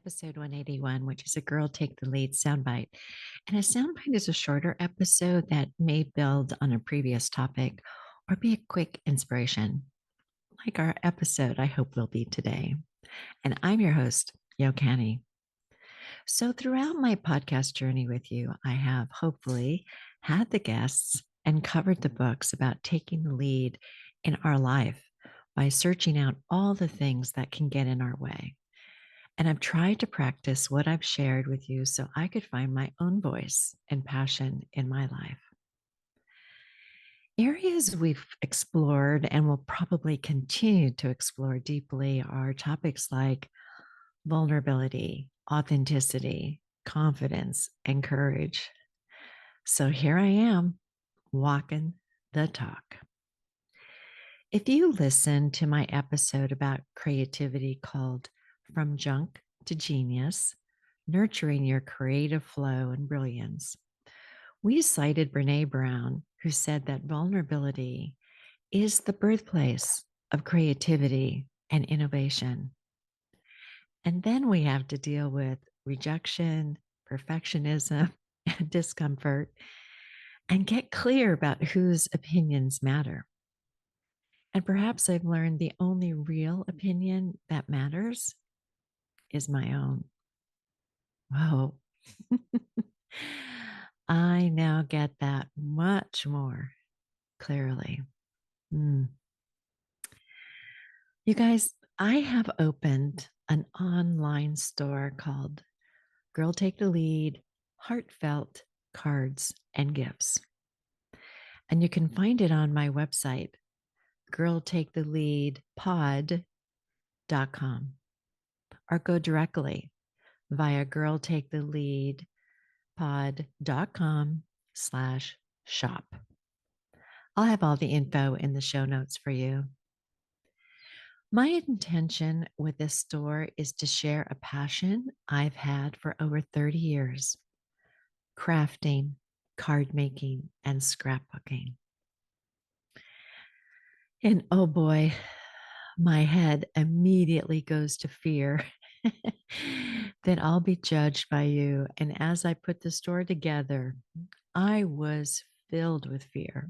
episode 181, which is a Girl Take the Lead soundbite. And a soundbite is a shorter episode that may build on a previous topic or be a quick inspiration, like our episode I hope will be today. And I'm your host, Yo Canny. So, throughout my podcast journey with you, I have hopefully had the guests and covered the books about taking the lead in our life by searching out all the things that can get in our way. And I've tried to practice what I've shared with you so I could find my own voice and passion in my life. Areas we've explored and will probably continue to explore deeply are topics like vulnerability, authenticity, confidence, and courage. So here I am, walking the talk. If you listen to my episode about creativity called From Junk to Genius, Nurturing Your Creative Flow and Brilliance, we cited Brene Brown, who said that vulnerability is the birthplace of creativity and innovation. And then we have to deal with rejection, perfectionism, and discomfort, and get clear about whose opinions matter. And perhaps I've learned the only real opinion that matters is my own. Whoa. I now get that much more clearly. You guys, I have opened an online store called Girl Take the Lead, Heartfelt Cards and Gifts. And you can find it on my website, girltaketheleadpod.com, or go directly via girltaketheleadpod.com/shop. I'll have all the info in the show notes for you. My intention with this store is to share a passion I've had for over 30 years, crafting, card making, and scrapbooking. And oh boy, my head immediately goes to fear that I'll be judged by you. And as I put the store together, I was filled with fear,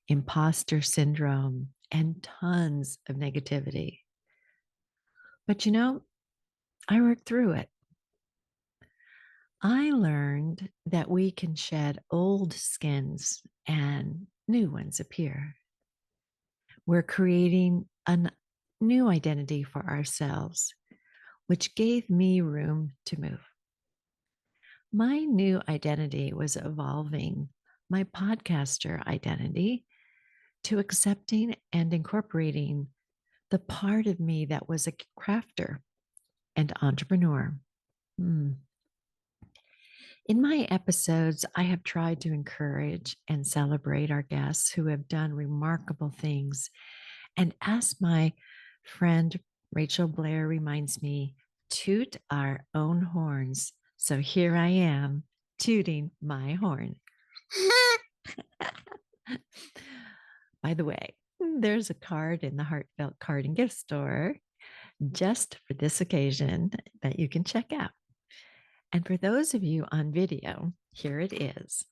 imposter syndrome, and tons of negativity. But I worked through it. I learned that we can shed old skins and new ones appear. We're creating a new identity for ourselves, which gave me room to move. My new identity was evolving my podcaster identity to accepting and incorporating the part of me that was a crafter and entrepreneur. In my episodes, I have tried to encourage and celebrate our guests who have done remarkable things. And as my friend Rachel Blair reminds me, toot our own horns. So here I am, tooting my horn. By the way, there's a card in the Heartfelt Card and Gift store just for this occasion that you can check out. And for those of you on video, here it is.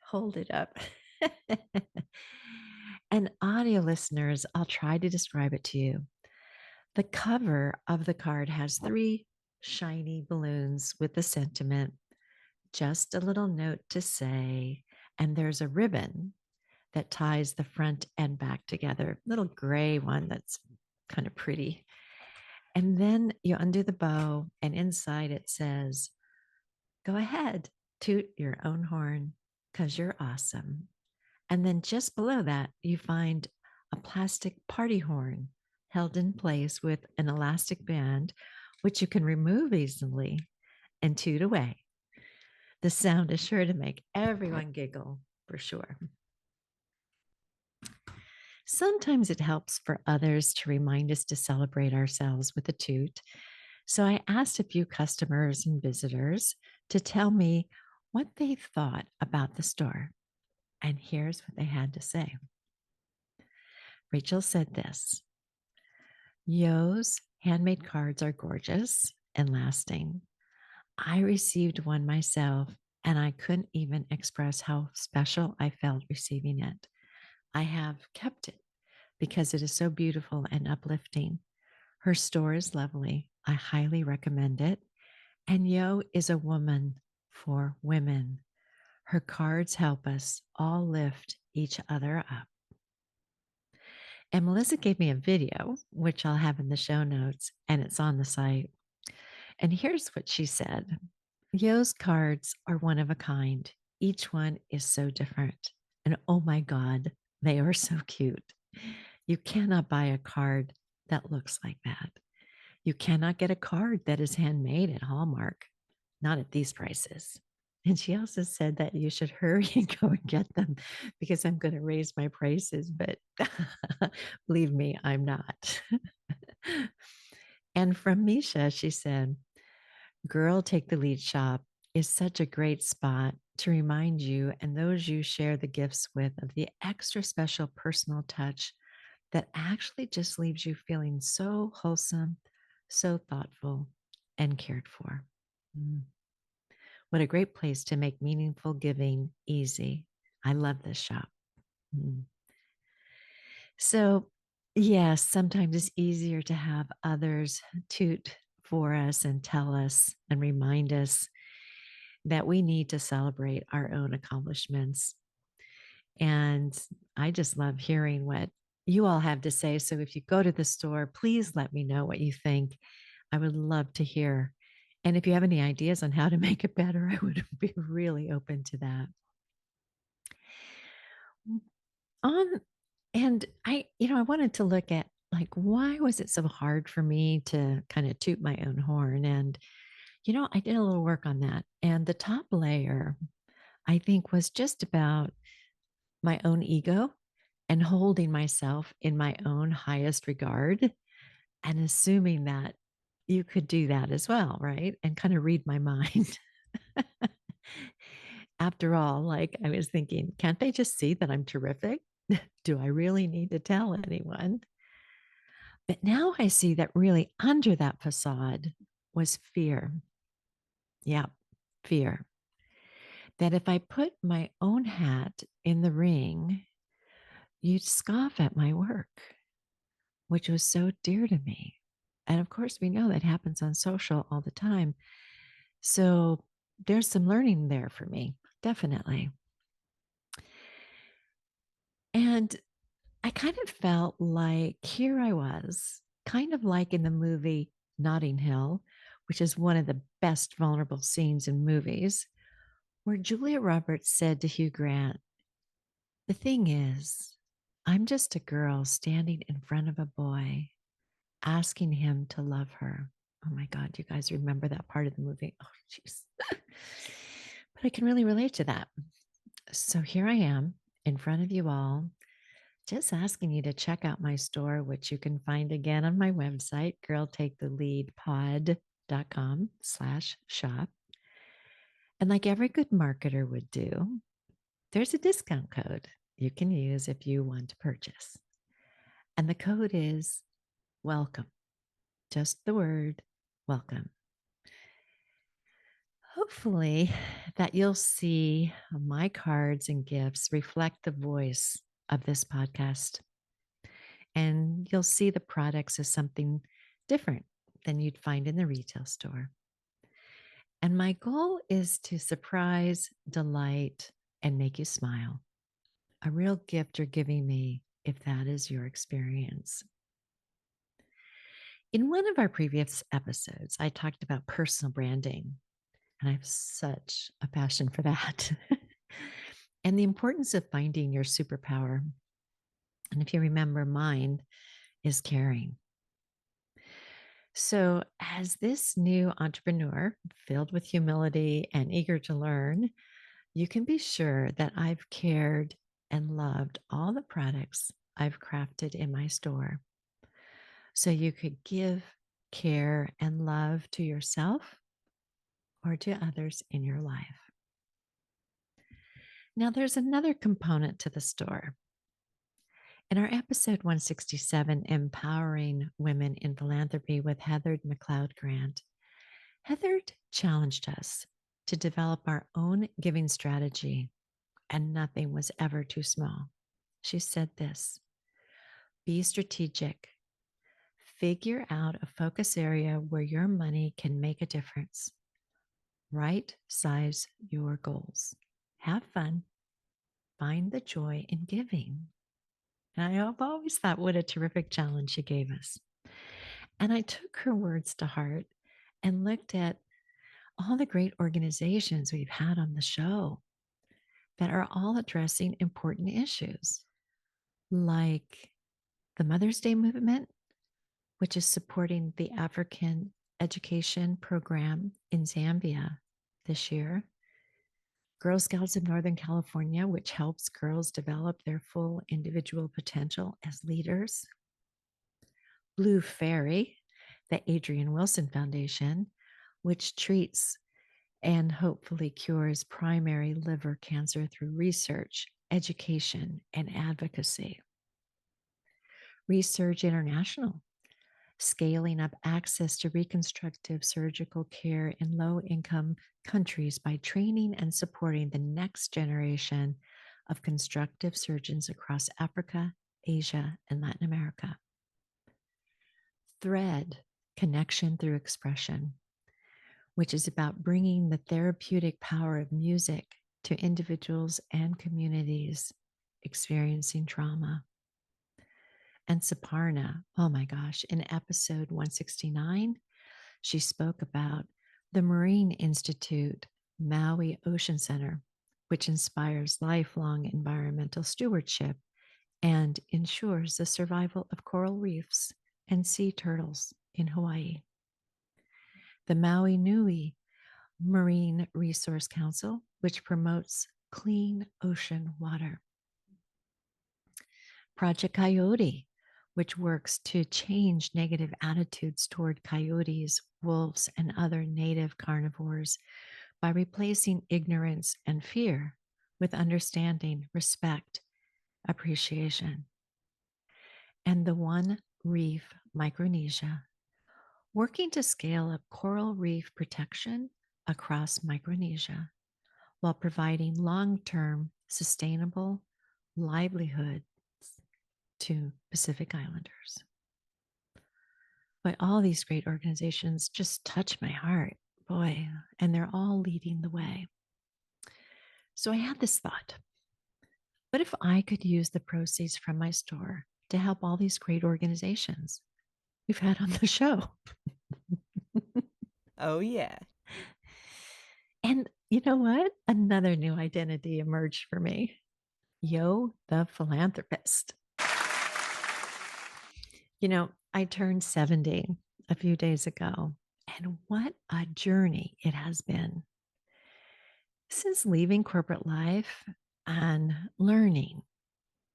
Hold it up. And audio listeners, I'll try to describe it to you. The cover of the card has 3 shiny balloons with the sentiment, just a little note to say, and there's a ribbon that ties the front and back together, little gray one that's kind of pretty. And then you undo the bow, and inside it says, go ahead, toot your own horn because you're awesome. And then just below that, you find a plastic party horn held in place with an elastic band, which you can remove easily and toot away. The sound is sure to make everyone giggle for sure. Sometimes it helps for others to remind us to celebrate ourselves with a toot. So I asked a few customers and visitors to tell me what they thought about the store. And here's what they had to say. Rachel said this: Yo's handmade cards are gorgeous and lasting. I received one myself, and I couldn't even express how special I felt receiving it. I have kept it because it is so beautiful and uplifting. Her store is lovely. I highly recommend it. And Yo is a woman for women. Her cards help us all lift each other up. And Melissa gave me a video, which I'll have in the show notes, and it's on the site. And here's what she said: Yo's cards are one of a kind. Each one is so different. And oh my God, they are so cute. You cannot buy a card that looks like that. You cannot get a card that is handmade at Hallmark, not at these prices. And she also said that you should hurry and go and get them because I'm going to raise my prices. But believe me, I'm not. And from Misha, she said, Girl, Take the Lead shop is such a great spot to remind you and those you share the gifts with of the extra special personal touch that actually just leaves you feeling so wholesome, so thoughtful, and cared for. Mm. What a great place to make meaningful giving easy. I love this shop. Mm. So, yes, sometimes it's easier to have others toot for us and tell us and remind us that we need to celebrate our own accomplishments. And I just love hearing what you all have to say. So if you go to the store, please let me know what you think. I would love to hear. And if you have any ideas on how to make it better, I would be really open to that. On and I wanted to look at like why was it so hard for me to kind of toot my own horn? And I did a little work on that. And the top layer, I think, was just about my own ego and holding myself in my own highest regard and assuming that you could do that as well, right? And kind of read my mind. After all, like I was thinking, can't they just see that I'm terrific? Do I really need to tell anyone? But now I see that really under that facade was fear. Yeah, fear. That if I put my own hat in the ring, you'd scoff at my work, which was so dear to me. And of course, we know that happens on social all the time. So there's some learning there for me, definitely. And I kind of felt like here I was, kind of like in the movie Notting Hill, which is one of the best vulnerable scenes in movies, where Julia Roberts said to Hugh Grant, the thing is, I'm just a girl standing in front of a boy asking him to love her. Oh my God, you guys remember that part of the movie? Oh, jeez. But I can really relate to that. So here I am in front of you all, just asking you to check out my store, which you can find again on my website, girltaketheleadpod.com/shop. And like every good marketer would do, there's a discount code you can use if you want to purchase. And the code is welcome. Just the word welcome. Hopefully that you'll see my cards and gifts reflect the voice of this podcast. And you'll see the products as something different than you'd find in the retail store. And my goal is to surprise, delight, and make you smile. A real gift you're giving me if that is your experience. In one of our previous episodes, I talked about personal branding, and I have such a passion for that. And the importance of finding your superpower. And if you remember, mine is caring. So, as this new entrepreneur filled with humility and eager to learn, you can be sure that I've cared and loved all the products I've crafted in my store. So you could give care and love to yourself or to others in your life. Now, there's another component to the store. In our episode 167, Empowering Women in Philanthropy with Heather McLeod Grant, Heather challenged us to develop our own giving strategy, and nothing was ever too small. She said this: be strategic. Figure out a focus area where your money can make a difference. Right size your goals. Have fun. Find the joy in giving. And I've always thought what a terrific challenge she gave us. And I took her words to heart and looked at all the great organizations we've had on the show that are all addressing important issues, like the Mother's Day movement, which is supporting the African education program in Zambia this year. Girl Scouts of Northern California, which helps girls develop their full individual potential as leaders. Blue Fairy, the Adrian Wilson Foundation, which treats and hopefully cures primary liver cancer through research, education, and advocacy. Research International, scaling up access to reconstructive surgical care in low-income countries by training and supporting the next generation of constructive surgeons across Africa, Asia, and Latin America. Thread, connection through expression, which is about bringing the therapeutic power of music to individuals and communities experiencing trauma. And Saparna, oh my gosh, in episode 169, she spoke about the Marine Institute Maui Ocean Center, which inspires lifelong environmental stewardship and ensures the survival of coral reefs and sea turtles in Hawaii. The Maui Nui Marine Resource Council, which promotes clean ocean water. Project Coyote, which works to change negative attitudes toward coyotes, wolves, and other native carnivores by replacing ignorance and fear with understanding, respect, appreciation. And the One Reef Micronesia, working to scale up coral reef protection across Micronesia while providing long-term sustainable livelihoods to Pacific Islanders. But all these great organizations just touch my heart, boy, and they're all leading the way. So I had this thought: what if I could use the proceeds from my store to help all these great organizations we've had on the show? Oh, yeah. And you know what? Another new identity emerged for me: Yo, the philanthropist. You know, I turned 70 a few days ago, and what a journey it has been. Since leaving corporate life and learning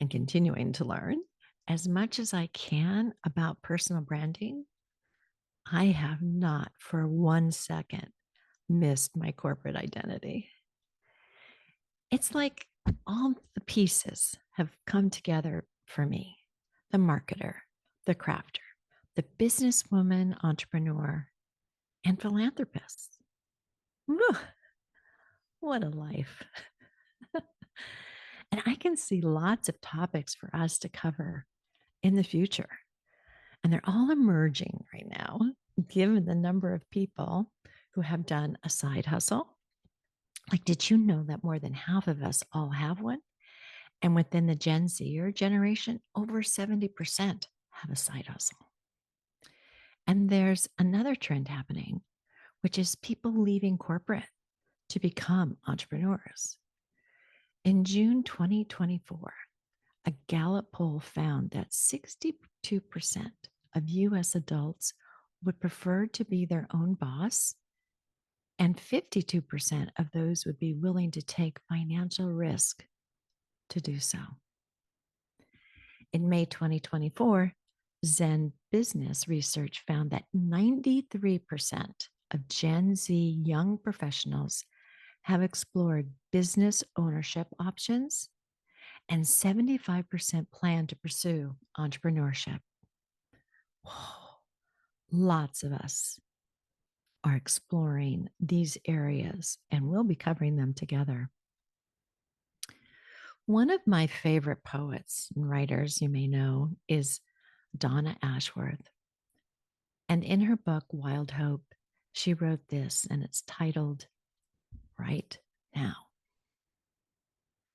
and continuing to learn as much as I can about personal branding, I have not for 1 second missed my corporate identity. It's like all the pieces have come together for me: the marketer, the crafter, the businesswoman, entrepreneur, and philanthropist. Whew, what a life. And I can see lots of topics for us to cover in the future. And they're all emerging right now, given the number of people who have done a side hustle. Like, did you know that more than half of us all have one? And within the Gen Z generation, over 70% have a side hustle. And there's another trend happening, which is people leaving corporate to become entrepreneurs. In June 2024, a Gallup poll found that 62% of US adults would prefer to be their own boss, and 52% of those would be willing to take financial risk to do so. In May 2024, Zen Business research found that 93% of Gen Z young professionals have explored business ownership options, and 75% plan to pursue entrepreneurship. Whoa, lots of us are exploring these areas, and we'll be covering them together. One of my favorite poets and writers, you may know, is Donna Ashworth. And in her book, Wild Hope, she wrote this, and it's titled Right Now.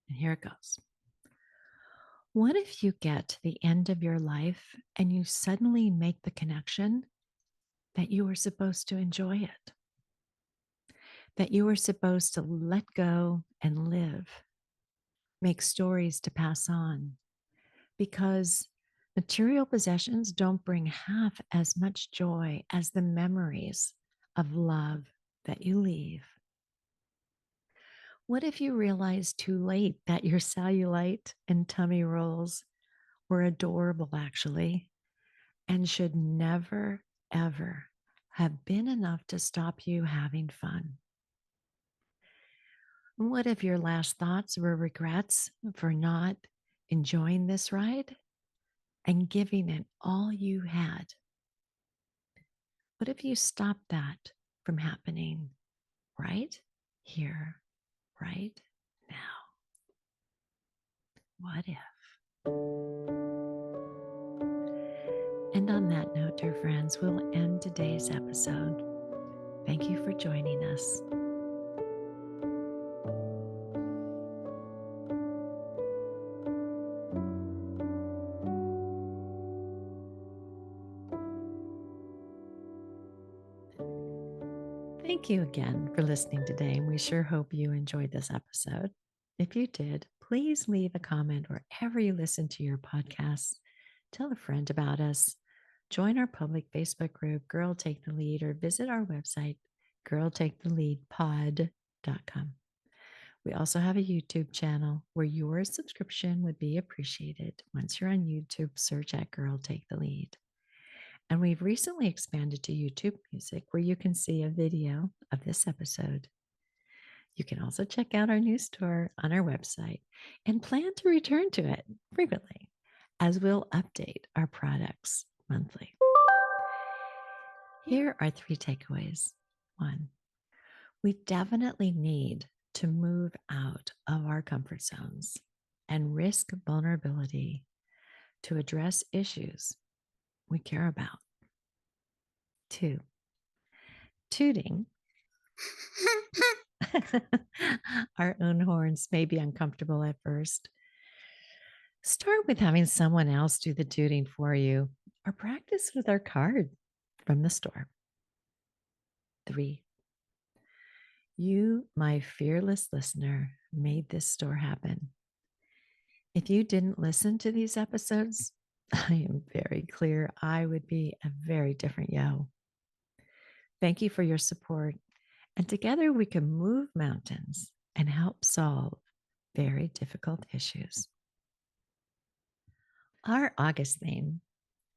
And here it goes. What if you get to the end of your life and you suddenly make the connection that you were supposed to enjoy it, that you were supposed to let go and live, make stories to pass on, because material possessions don't bring half as much joy as the memories of love that you leave? What if you realized too late that your cellulite and tummy rolls were adorable, actually, and should never, ever have been enough to stop you having fun? What if your last thoughts were regrets for not enjoying this ride and giving it all you had? What if you stopped that from happening right here, right now? What if? And on that note, dear friends, we'll end today's episode. Thank you for joining us. Thank you again for listening today, and we sure hope you enjoyed this episode. If you did, please leave a comment wherever you listen to your podcasts. Tell a friend about us. Join our public Facebook group, Girl Take the Lead, or visit our website, girltaketheleadpod.com. We also have a YouTube channel where your subscription would be appreciated. Once you're on YouTube, search at Girl Take the Lead. And we've recently expanded to YouTube Music, where you can see a video of this episode. You can also check out our new store on our website and plan to return to it frequently, as we'll update our products monthly. Here are 3 takeaways. 1, we definitely need to move out of our comfort zones and risk vulnerability to address issues we care about. 2, tooting our own horns may be uncomfortable at first. Start with having someone else do the tooting for you, or practice with our card from the store. 3, you, my fearless listener, made this store happen. If you didn't listen to these episodes, I am very clear I would be a very different yo. Thank you for your support, and together we can move mountains and help solve very difficult issues. Our August theme,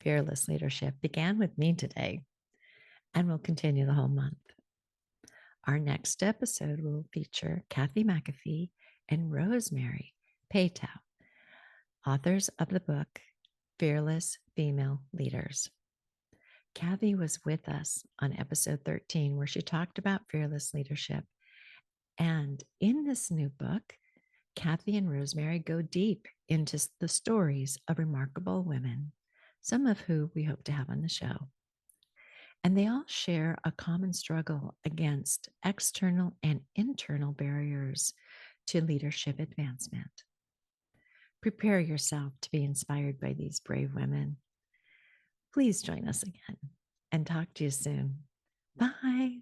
Fearless Leadership, began with me today and will continue the whole month. Our next episode will feature Kathy McAfee and Rosemary Paytow, authors of the book Fearless Female Leaders. Kathy was with us on episode 13, where she talked about fearless leadership. And in this new book, Kathy and Rosemary go deep into the stories of remarkable women, some of who we hope to have on the show. And they all share a common struggle against external and internal barriers to leadership advancement. Prepare yourself to be inspired by these brave women. Please join us again, and talk to you soon. Bye.